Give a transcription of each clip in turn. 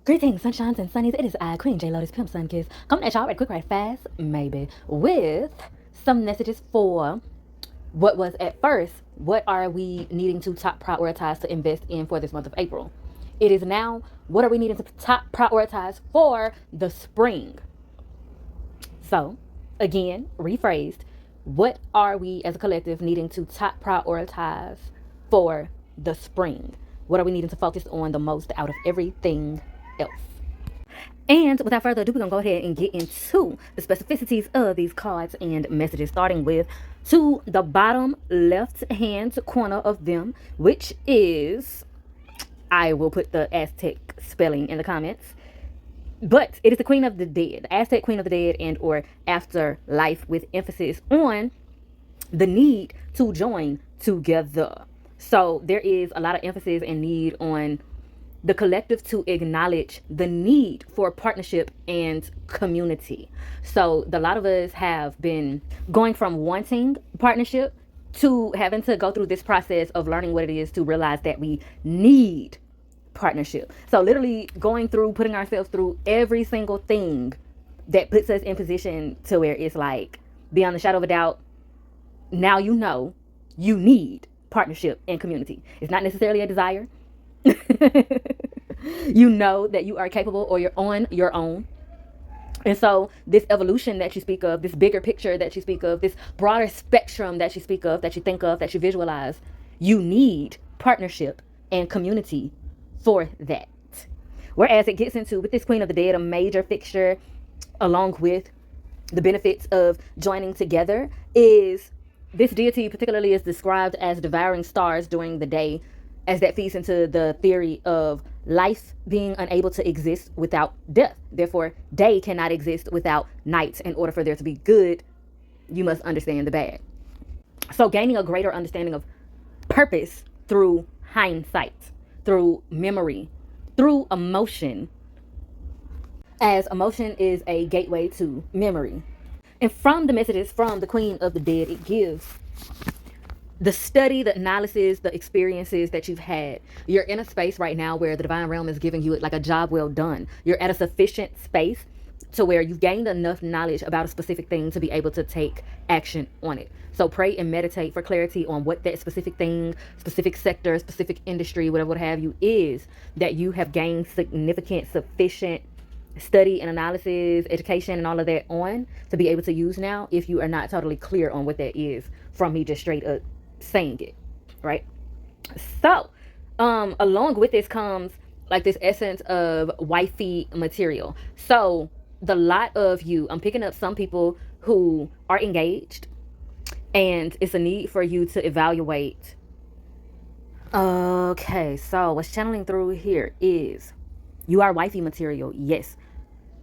Greetings, sunshines and sunnies. It is I, Queen J Lotus Pimp Sun Kiss, coming at y'all right quick, right fast, maybe, with some messages for what was at first, what are we needing to top prioritize to invest in for this month of April? It is now, what are we needing to top prioritize for the spring? So, again, rephrased, what are we as a collective needing to top prioritize for the spring? What are we needing to focus on the most out of everything else? And without further ado, we're going to go ahead and get into the specificities of these cards and messages, starting with to the bottom left-hand corner of them, which is, I will put the Aztec spelling in the comments, but it is the Queen of the Dead, the Aztec Queen of the Dead, and or afterlife, with emphasis on the need to join together. So there is a lot of emphasis and need on the collective to acknowledge the need for partnership and community. So a lot of us have been going from wanting partnership to having to go through this process of learning what it is to realize that we need partnership. So literally going through, putting ourselves through every single thing that puts us in position to where it's like, beyond the shadow of a doubt, now you know you need partnership and community. It's not necessarily a desire. You know that you are capable or you're on your own. And so this evolution that you speak of, this bigger picture that you speak of, this broader spectrum that you speak of, that you think of, that you visualize, you need partnership and community for that. Whereas it gets into, with this Queen of the Dead, a major fixture along with the benefits of joining together is this deity particularly is described as devouring stars during the day, as that feeds into the theory of life being unable to exist without death. Therefore, day cannot exist without night. In order for there to be good, you must understand the bad. So gaining a greater understanding of purpose through hindsight, through memory, through emotion, as emotion is a gateway to memory. And from the messages from the Queen of the Dead, it gives the study, the analysis, the experiences that you've had. You're in a space right now where the divine realm is giving you like a job well done. You're at a sufficient space to where you've gained enough knowledge about a specific thing to be able to take action on it. So pray and meditate for clarity on what that specific thing, specific sector, specific industry, whatever what have you is, that you have gained significant, sufficient study and analysis, education, and all of that on to be able to use now, if you are not totally clear on what that is from me just straight up saying it, right? So along with this comes like this essence of wifey material. So the lot of you, I'm picking up some people who are engaged, and it's a need for you to evaluate. Okay, so what's channeling through here is you are wifey material. Yes.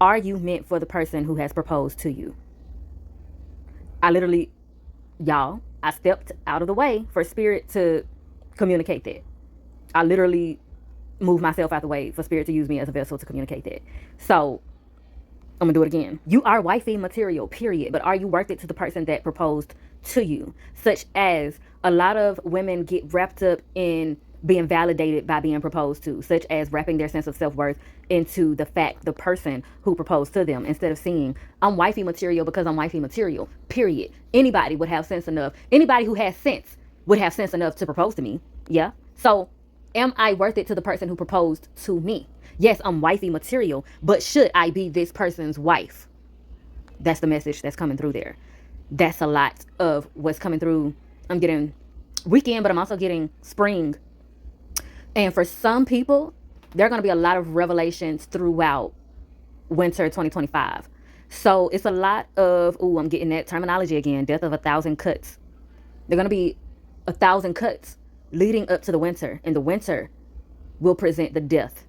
Are you meant for the person who has proposed to you? I literally, y'all, I stepped out of the way for spirit to communicate that. I literally moved myself out the way for spirit to use me as a vessel to communicate that. So I'm gonna do it again. You are wifey material, period. But are you worth it to the person that proposed to you? Such as a lot of women get wrapped up in being validated by being proposed to, such as wrapping their sense of self-worth into the fact, the person who proposed to them, instead of seeing, I'm wifey material because I'm wifey material, period. Anybody would have sense enough. Anybody who has sense would have sense enough to propose to me. Yeah. So am I worth it to the person who proposed to me? Yes, I'm wifey material, but should I be this person's wife? That's the message that's coming through there. That's a lot of what's coming through. I'm getting weekend, but I'm also getting spring. And for some people, there are going to be a lot of revelations throughout winter 2025. So it's a lot of, I'm getting that terminology again, death of 1,000 cuts. There are going to be 1,000 cuts leading up to the winter, and the winter will present the death.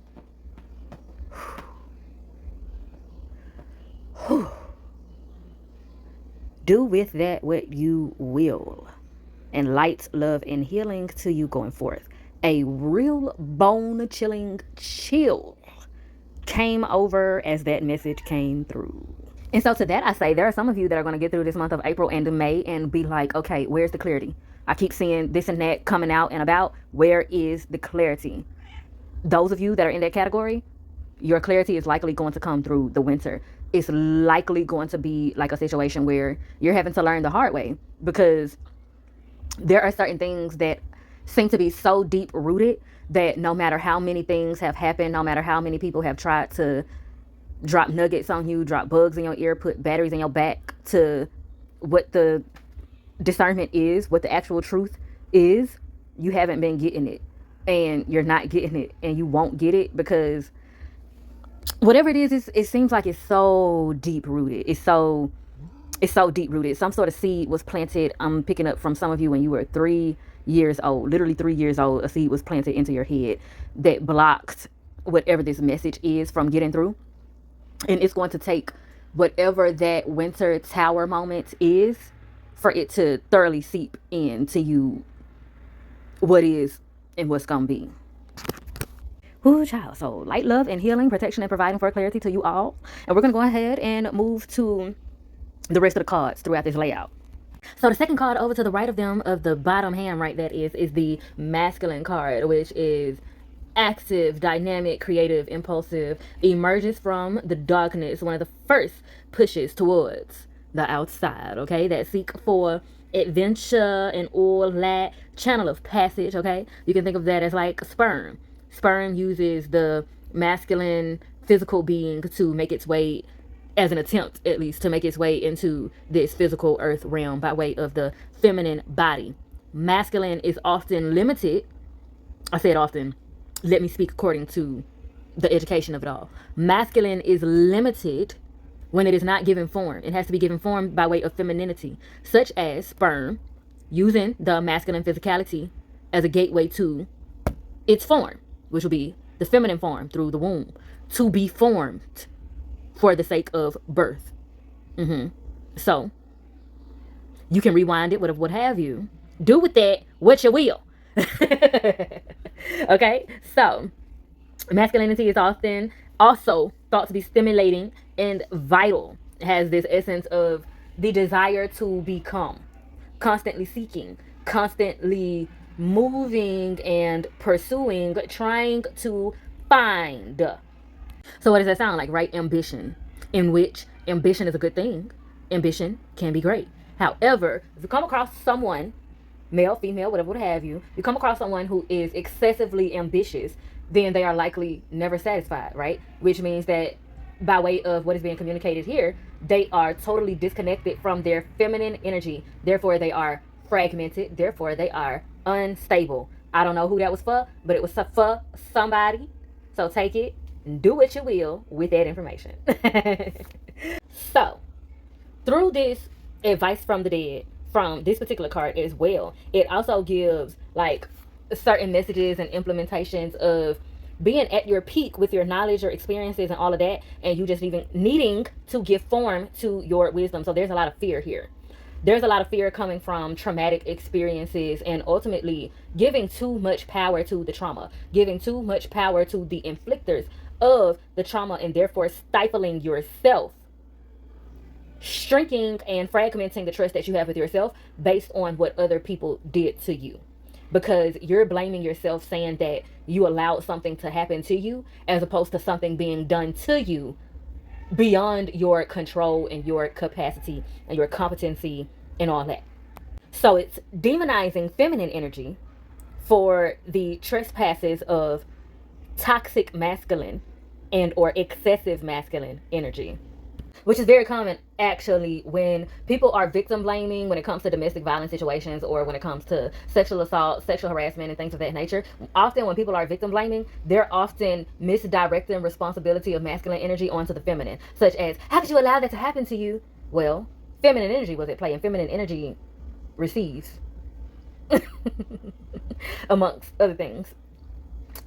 Do with that what you will. And light, love, and healing to you going forth. A real bone-chilling chill came over as that message came through. And so to that I say, there are some of you that are going to get through this month of April and May and be like, okay, where's the clarity? I keep seeing this and that coming out and about. Where is the clarity? Those of you that are in that category, your clarity is likely going to come through the winter. It's likely going to be like a situation where you're having to learn the hard way, because there are certain things that seem to be so deep rooted that no matter how many things have happened, no matter how many people have tried to drop nuggets on you, drop bugs in your ear, put batteries in your back, to what the discernment is, what the actual truth is, you haven't been getting it. And you're not getting it, and you won't get it, because whatever it is, it seems like it's so deep rooted. It's so deep rooted. Some sort of seed was planted. I'm picking up from some of you when you were 3 years old, literally 3 years old. A seed was planted into your head that blocked whatever this message is from getting through. And it's going to take whatever that winter tower moment is for it to thoroughly seep into you what is and what's gonna be. Ooh, child. So light, love, and healing, protection, and providing for clarity to you all. And we're gonna go ahead and move to the rest of the cards throughout this layout. So the second card over to the right of them, of the bottom hand, right, that is the masculine card, which is active, dynamic, creative, impulsive, emerges from the darkness, one of the first pushes towards the outside, okay, that seek for adventure and all that, channel of passage, okay. You can think of that as like sperm. Sperm uses the masculine physical being to make its way, as an attempt at least, to make its way into this physical earth realm by way of the feminine body. Masculine is often limited. I said often, let me speak according to the education of it all. Masculine is limited when it is not given form. It has to be given form by way of femininity, such as sperm, using the masculine physicality as a gateway to its form, which will be the feminine form through the womb, to be formed for the sake of birth. So you can rewind it, what have you. Do with that what you will. Okay, so masculinity is often also thought to be stimulating and vital. It has this essence of the desire to become, constantly seeking, constantly moving and pursuing, trying to find. So what does that sound like, right? Ambition, in which ambition is a good thing. Ambition can be great. However, if you come across someone, male, female, whatever, what have you, you come across someone who is excessively ambitious, then they are likely never satisfied, right? Which means that by way of what is being communicated here, they are totally disconnected from their feminine energy. Therefore, they are fragmented. Therefore, they are unstable. I don't know who that was for, but it was for somebody. So take it and do what you will with that information. So, through this advice from the dead, from this particular card as well, it also gives like certain messages and implementations of being at your peak with your knowledge, your experiences, and all of that, and you just even needing to give form to your wisdom. So there's a lot of fear here. There's a lot of fear coming from traumatic experiences, and ultimately giving too much power to the trauma, giving too much power to the inflictors of the trauma, and therefore stifling yourself, shrinking and fragmenting the trust that you have with yourself based on what other people did to you. Because you're blaming yourself, saying that you allowed something to happen to you, as opposed to something being done to you beyond your control and your capacity and your competency and all that. So it's demonizing feminine energy for the trespasses of toxic masculine and or excessive masculine energy, which is very common actually when people are victim blaming when it comes to domestic violence situations, or when it comes to sexual assault, sexual harassment, and things of that nature. Often when people are victim blaming, they're often misdirecting responsibility of masculine energy onto the feminine, such as, how could you allow that to happen to you? Well, feminine energy was at play, and feminine energy receives amongst other things.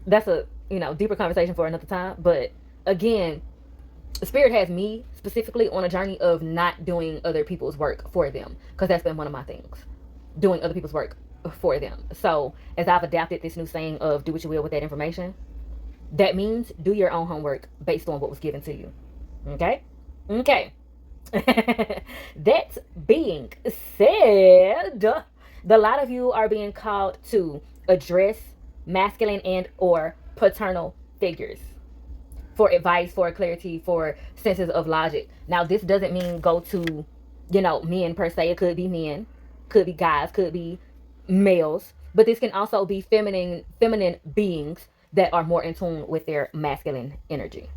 That's a deeper conversation for another time. But again, Spirit has me specifically on a journey of not doing other people's work for them, because that's been one of my things, doing other people's work for them. So as I've adapted this new saying of do what you will with that information, that means do your own homework based on what was given to you. Okay. That being said, a lot of you are being called to address masculine and or paternal figures. for advice, for clarity, for senses of logic. Now, this doesn't mean go to, men per se. It could be men, could be guys, could be males, but this can also be feminine beings that are more in tune with their masculine energy.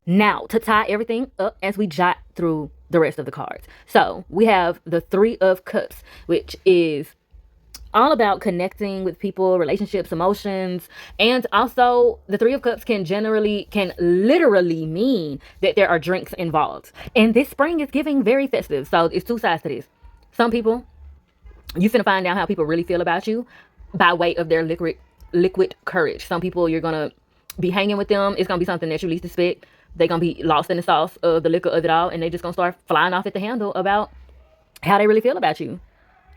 Now, to tie everything up as we jot through the rest of the cards. So, we have the Three of Cups, which is all about connecting with people, relationships, emotions, and also the Three of Cups can literally mean that there are drinks involved. And this spring is giving very festive, so it's two sides to this. Some people, you finna find out how people really feel about you by way of their liquid courage. Some people, you're gonna be hanging with them. It's gonna be something that you least expect. They're gonna be lost in the sauce of the liquor of it all, and they just gonna start flying off at the handle about how they really feel about you.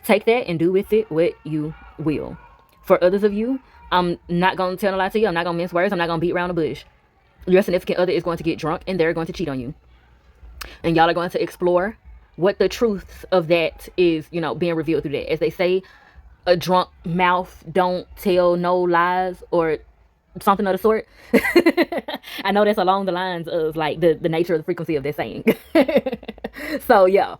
Take that and do with it what you will. For others of you, I'm not going to tell a lie to you. I'm not going to mince words. I'm not going to beat around the bush. Your significant other is going to get drunk and they're going to cheat on you. And y'all are going to explore what the truth of that is, being revealed through that. As they say, a drunk mouth don't tell no lies, or something of the sort. I know that's along the lines of like the nature of the frequency of that saying. So yeah.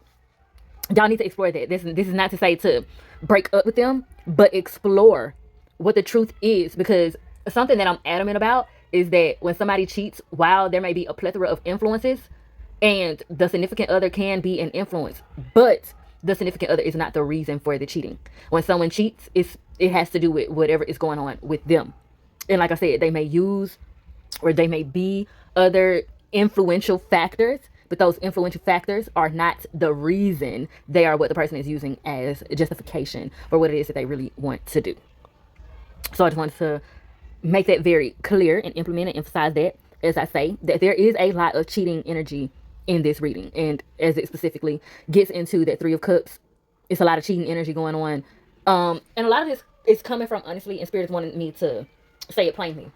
Y'all need to explore that. This is not to say to break up with them, but explore what the truth is, because something that I'm adamant about is that when somebody cheats, while there may be a plethora of influences, and the significant other can be an influence, but the significant other is not the reason for the cheating. When someone cheats, it has to do with whatever is going on with them. And like I said, they may use or they may be other influential factors, but those influential factors are not the reason. They are what the person is using as justification for what it is that they really want to do. So I just wanted to make that very clear and implement and emphasize that, as I say, that there is a lot of cheating energy in this reading. And as it specifically gets into that Three of Cups, it's a lot of cheating energy going on. And a lot of this is coming from, honestly, and Spirit is wanting me to say it plainly.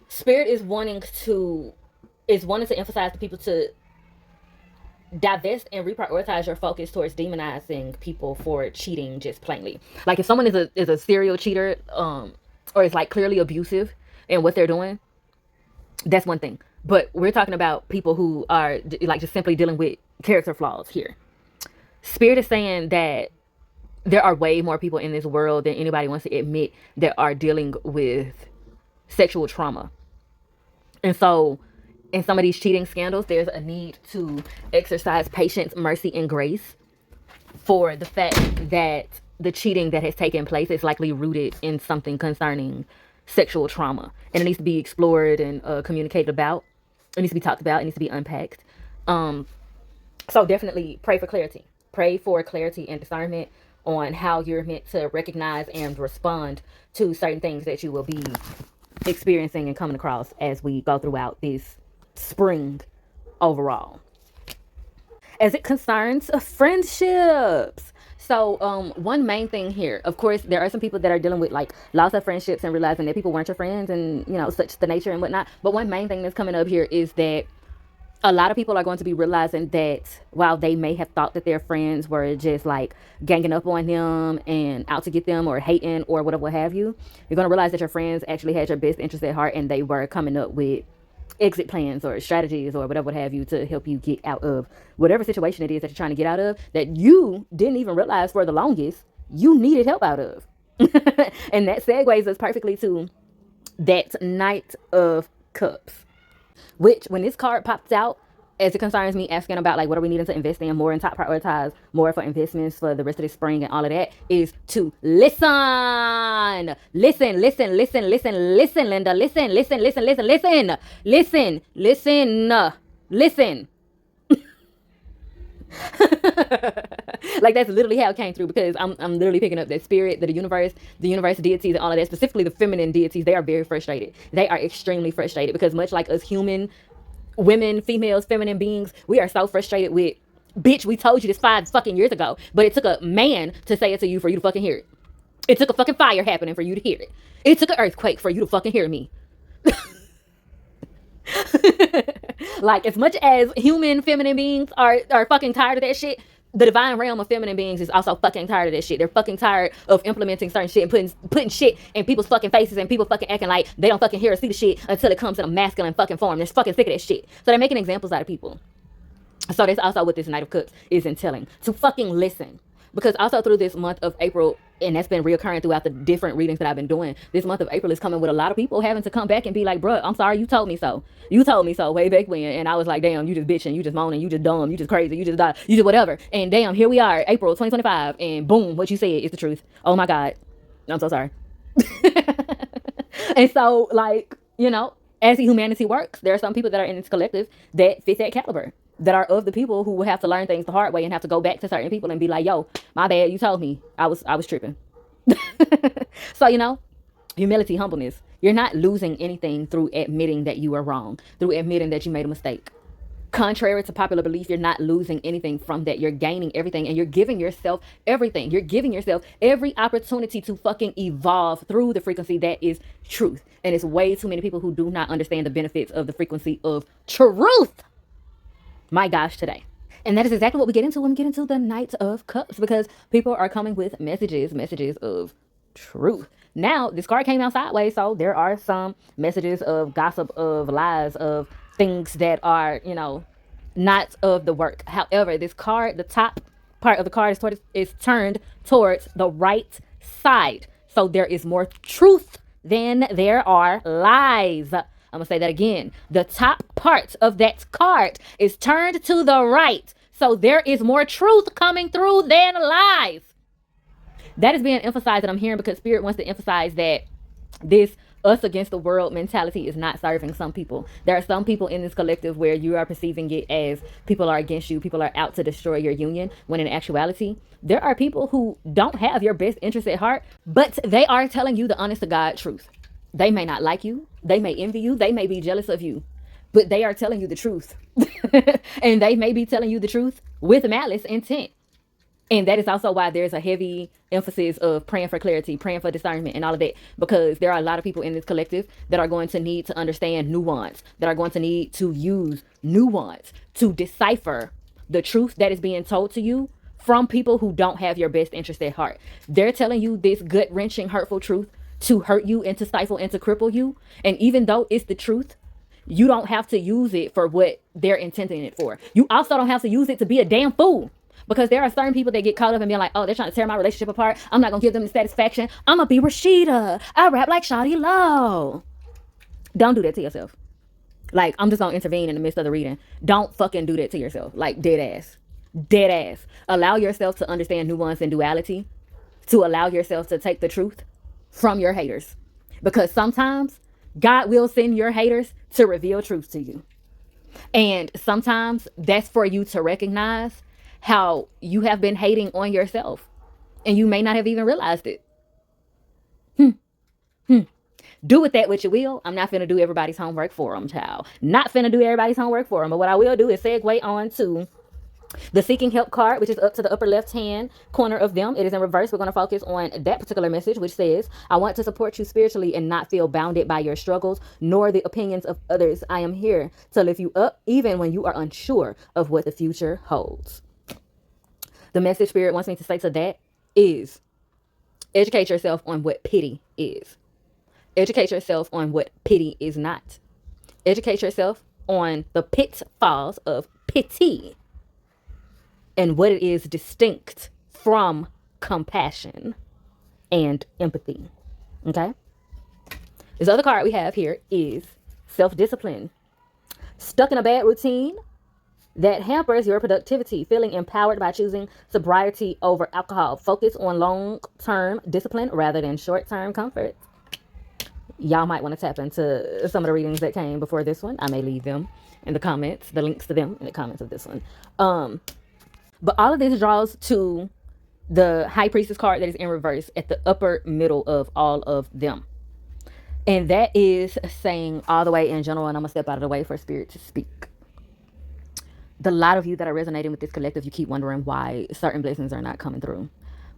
Spirit is wanting to emphasize to people to divest and reprioritize your focus towards demonizing people for cheating, just plainly. Like if someone is a serial cheater, or is like clearly abusive in what they're doing, that's one thing. But we're talking about people who are like just simply dealing with character flaws here. Spirit is saying that there are way more people in this world than anybody wants to admit that are dealing with sexual trauma. And so in some of these cheating scandals, there's a need to exercise patience, mercy, and grace for the fact that the cheating that has taken place is likely rooted in something concerning sexual trauma. And it needs to be explored and communicated about. It needs to be talked about. It needs to be unpacked. So definitely pray for clarity. Pray for clarity and discernment on how you're meant to recognize and respond to certain things that you will be experiencing and coming across as we go throughout this spring overall. As it concerns friendships. So one main thing here, of course, there are some people that are dealing with like loss of friendships and realizing that people weren't your friends and, such the nature and whatnot. But one main thing that's coming up here is that a lot of people are going to be realizing that while they may have thought that their friends were just like ganging up on them and out to get them or hating or whatever, what have you, you're going to realize that your friends actually had your best interest at heart and they were coming up with exit plans or strategies or whatever, what have you, to help you get out of whatever situation it is that you're trying to get out of that you didn't even realize for the longest you needed help out of. And that segues us perfectly to that Knight of Cups, which when this card pops out, as it concerns me asking about like what are we needing to invest in more and top prioritize more for investments for the rest of the spring and all of that, is to listen, Linda, listen. Like that's literally how it came through, because I'm literally picking up that spirit, that the universe deities and all of that, specifically the feminine deities, they are very frustrated. They are extremely frustrated because much like us human women, females, feminine beings, we are so frustrated with, bitch, we told you this 5 fucking years ago, but it took a man to say it to you for you to fucking hear it. It took a fucking fire happening for you to hear it. It took an earthquake for you to fucking hear me. Like as much as human feminine beings are fucking tired of that shit, The divine realm of feminine beings is also fucking tired of this shit. They're fucking tired of implementing certain shit and putting shit in people's fucking faces, and people fucking acting like they don't fucking hear or see the shit until it comes in a masculine fucking form. They're fucking sick of that shit. So they're making examples out of people. So that's also what this Knight of Cups is entailing. To fucking listen. Because also through this month of April, and that's been reoccurring throughout the different readings that I've been doing, this month of April is coming with a lot of people having to come back and be like, bruh, I'm sorry, you told me so. You told me so way back when. And I was like, damn, you just bitching, you just moaning, you just dumb, you just crazy, you just you just whatever. And damn, here we are, April 2025, and boom, what you said is the truth. Oh my God. I'm so sorry. And so, like, you know, as humanity works, there are some people that are in this collective that fit that caliber, that are of the people who will have to learn things the hard way and have to go back to certain people and be like, yo, my bad, you told me. I was tripping. So, you know, humility, humbleness. You're not losing anything through admitting that you are wrong, through admitting that you made a mistake. Contrary to popular belief, you're not losing anything from that. You're gaining everything, and you're giving yourself everything. You're giving yourself every opportunity to fucking evolve through the frequency that is truth. And it's way too many people who do not understand the benefits of the frequency of truth. My gosh, today. And that is exactly what we get into when we get into the Knight of Cups, because people are coming with messages of truth. Now, this card came out sideways, so there are some messages of gossip, of lies, of things that are, you know, not of the work. However, this card, the top part of the card is turned towards the right side. So there is more truth than there are lies. I'm going to say that again. The top part of that card is turned to the right. So there is more truth coming through than lies. That is being emphasized, and I'm hearing because Spirit wants to emphasize that this us against the world mentality is not serving some people. There are some people in this collective where you are perceiving it as people are against you, people are out to destroy your union, when in actuality, there are people who don't have your best interest at heart, but they are telling you the honest to God truth. They may not like you, they may envy you, they may be jealous of you, but they are telling you the truth. And they may be telling you the truth with malice intent. And that is also why there's a heavy emphasis of praying for clarity, praying for discernment and all of that, because there are a lot of people in this collective that are going to need to understand nuance, that are going to need to use nuance to decipher the truth that is being told to you from people who don't have your best interest at heart. They're telling you this gut-wrenching, hurtful truth to hurt you and to stifle and to cripple you. And even though it's the truth, you don't have to use it for what they're intending it for. You also don't have to use it to be a damn fool. Because there are certain people that get caught up and being like, oh, they're trying to tear my relationship apart. I'm not going to give them the satisfaction. I'm going to be Rashida. I rap like Shawty Low. Don't do that to yourself. Like, I'm just going to intervene in the midst of the reading. Don't fucking do that to yourself. Like, dead ass. Dead ass. Allow yourself to understand nuance and duality. To allow yourself to take the truth from your haters. Because sometimes God will send your haters to reveal truth to you. And sometimes that's for you to recognize how you have been hating on yourself and you may not have even realized it. Do with that what you will. I'm not finna do everybody's homework for them, child. Not finna do everybody's homework for them. But what I will do is segue on to the Seeking Help card, which is up to the upper left hand corner of them. It is in reverse. We're going to focus on that particular message, which says, I want to support you spiritually and not feel bounded by your struggles, nor the opinions of others. I am here to lift you up, even when you are unsure of what the future holds. The message Spirit wants me to say to that is, educate yourself on what pity is. Educate yourself on what pity is not. Educate yourself on the pitfalls of pity and what it is distinct from compassion and empathy. Okay? This other card we have here is self-discipline. Stuck in a bad routine that hampers your productivity, feeling empowered by choosing sobriety over alcohol. Focus on long-term discipline rather than short-term comfort. Y'all might want to tap into some of the readings that came before this one. I may leave them in the comments, the links to them in the comments of this one. But all of this draws to the High Priestess card that is in reverse at the upper middle of all of them. And that is saying all the way in general, and I'm going to step out of the way for Spirit to speak. The lot of you that are resonating with this collective, you keep wondering why certain blessings are not coming through.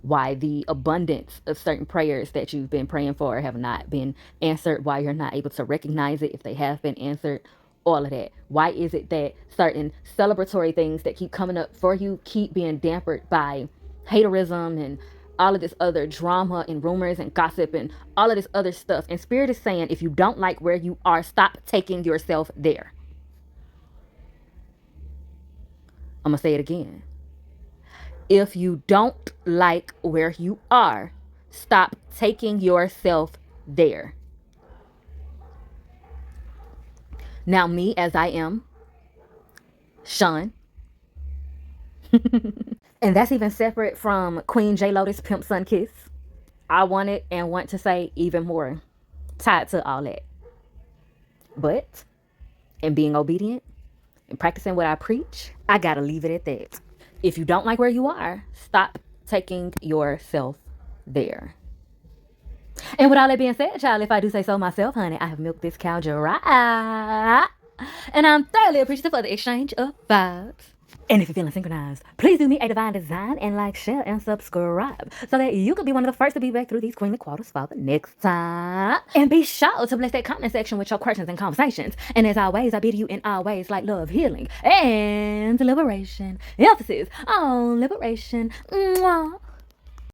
Why the abundance of certain prayers that you've been praying for have not been answered. Why you're not able to recognize it if they have been answered. all of that? Why is it that certain celebratory things that keep coming up for you keep being dampened by haterism and all of this other drama and rumors and gossip and all of this other stuff? And Spirit is saying, if you don't like where you are, stop taking yourself there. I'm going to say it again. If you don't like where you are, stop taking yourself there. Now, me as I am, Sean, and that's even separate from Queen J Lotus Pimp Sun Kiss. I wanted and want to say even more tied to all that. But in being obedient and practicing what I preach, I gotta leave it at that. If you don't like where you are, stop taking yourself there. And with all that being said, child, if I do say so myself, honey, I have milked this cow dry. And I'm thoroughly appreciative for the exchange of vibes. And if you're feeling synchronized, please do me a divine design and like, share, and subscribe so that you could be one of the first to be back through these queenly quarters for the next time. And be sure to bless that comment section with your questions and conversations. And as always, I bid you in all ways like love, healing, and liberation. Emphasis on liberation. Mwah.